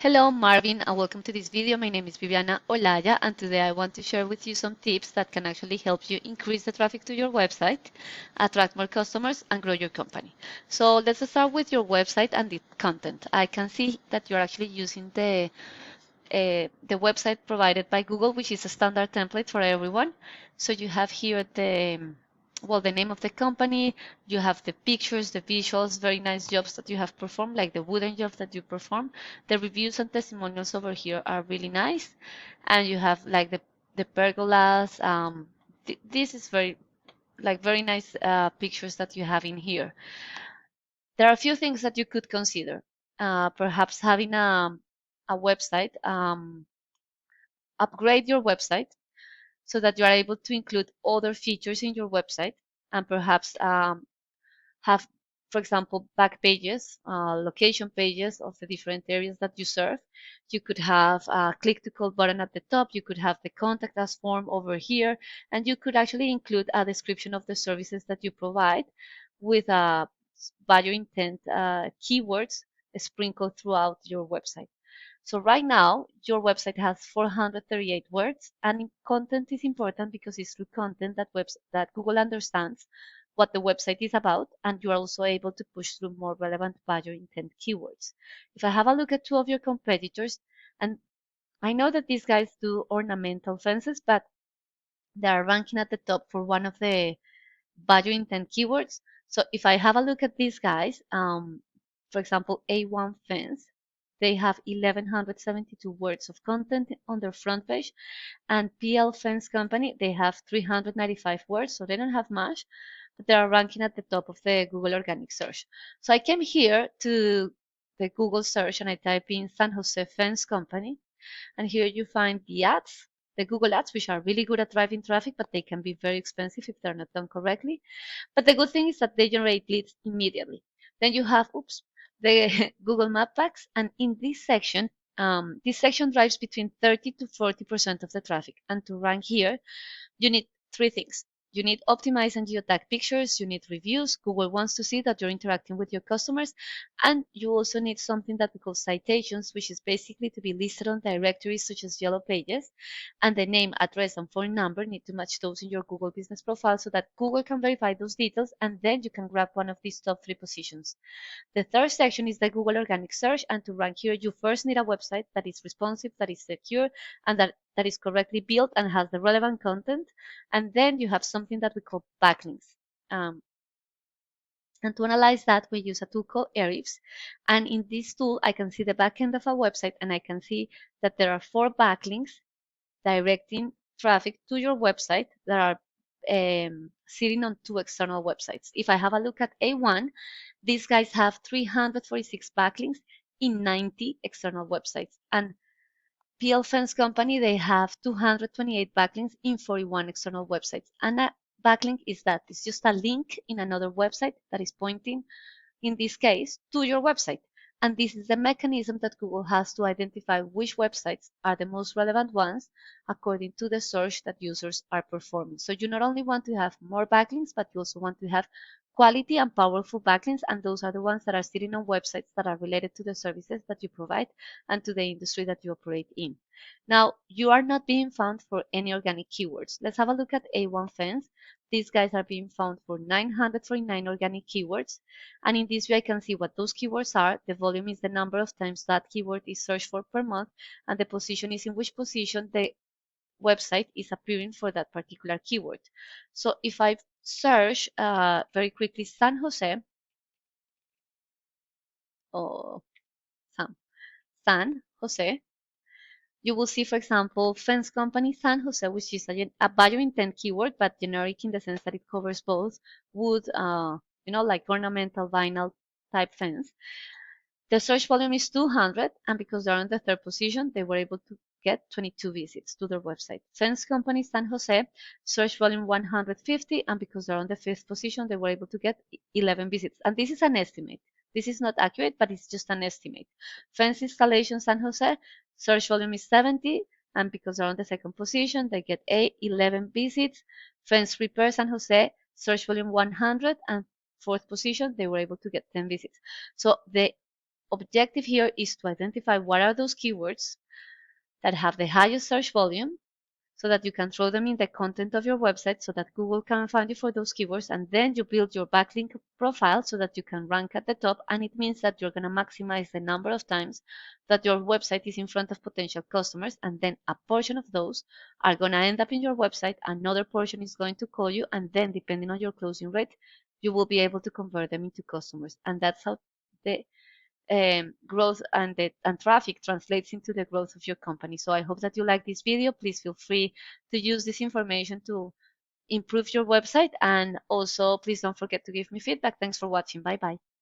Hello Marvin and welcome to this video. My name is Viviana Olaya and today I want to share with you some tips that can actually help you increase the traffic to your website, attract more customers and grow your company. So let's start with your website and the content. I can see that you're actually using the website provided by Google, which is a standard template for everyone. So you have here the name of the company, you have the pictures, the visuals, very nice jobs that you have performed, like the wooden job that you perform. The reviews and testimonials over here are really nice. And you have like the pergolas. This is very nice pictures that you have in here. There are a few things that you could consider. Perhaps having a website, upgrade your website so that you are able to include other features in your website and perhaps have, for example, back pages, location pages of the different areas that you serve. You could have a click to call button at the top. You could have the contact us form over here, and you could actually include a description of the services that you provide with value intent keywords sprinkled throughout your website. So right now, your website has 438 words, and content is important because it's through content that Google understands what the website is about, and you are also able to push through more relevant value intent keywords. If I have a look at two of your competitors, and I know that these guys do ornamental fences, but they are ranking at the top for one of the value intent keywords. So if I have a look at these guys, for example, A1 Fence, they have 1172 words of content on their front page, and PL Fence Company, they have 395 words, so they don't have much, but they are ranking at the top of the Google organic search. So I came here to the Google search and I type in San Jose Fence Company, and here you find the ads, the Google ads, which are really good at driving traffic, but they can be very expensive if they're not done correctly. But the good thing is that they generate leads immediately. Then you have, the Google Map Packs, and in this section drives between 30 to 40% of the traffic. And to rank here, you need three things. You need optimized and geotag pictures, you need reviews, Google wants to see that you're interacting with your customers, and you also need something that we call citations, which is basically to be listed on directories such as Yellow Pages, and the name, address, and phone number need to match those in your Google business profile so that Google can verify those details, and then you can grab one of these top 3 positions. The third section is the Google Organic Search, and to rank here, you first need a website that is responsive, that is secure, and that is correctly built and has the relevant content. And then you have something that we call backlinks. And to analyze that, we use a tool called Ahrefs. And in this tool, I can see the backend of a website, and I can see that there are 4 backlinks directing traffic to your website that are sitting on 2 external websites. If I have a look at A1, these guys have 346 backlinks in 90 external websites. And PL Fence Company, they have 228 backlinks in 41 external websites. And a backlink is that it's just a link in another website that is pointing, in this case, to your website. And this is the mechanism that Google has to identify which websites are the most relevant ones according to the search that users are performing. So you not only want to have more backlinks, but you also want to have quality and powerful backlinks, and those are the ones that are sitting on websites that are related to the services that you provide and to the industry that you operate in. Now, you are not being found for any organic keywords. Let's have a look at A1 Fence. These guys are being found for 949 organic keywords. And in this way, I can see what those keywords are. The volume is the number of times that keyword is searched for per month. And the position is in which position the website is appearing for that particular keyword. So if I search very quickly San Jose, or San Jose, you will see, for example, Fence Company San Jose, which is a value intent keyword, but generic in the sense that it covers both wood, like ornamental vinyl type fence. The search volume is 200, and because they're on the 3rd position, they were able to get 22 visits to their website. Fence Company San Jose, search volume 150, and because they're on the 5th position, they were able to get 11 visits. And this is an estimate. This is not accurate, but it's just an estimate. Fence Installation San Jose, search volume is 70, and because they're on the 2nd position, they get 11 visits. Fence Repair San Jose, search volume 100, and 4th position, they were able to get 10 visits. So the objective here is to identify what are those keywords that have the highest search volume, so that you can throw them in the content of your website so that Google can find you for those keywords. And then you build your backlink profile so that you can rank at the top. And it means that you're going to maximize the number of times that your website is in front of potential customers. And then a portion of those are going to end up in your website. Another portion is going to call you. And then depending on your closing rate, you will be able to convert them into customers. And that's how the growth and traffic translates into the growth of your company. So I hope that you like this video. Please feel free to use this information to improve your website, and also please don't forget to give me feedback. Thanks for watching. Bye bye.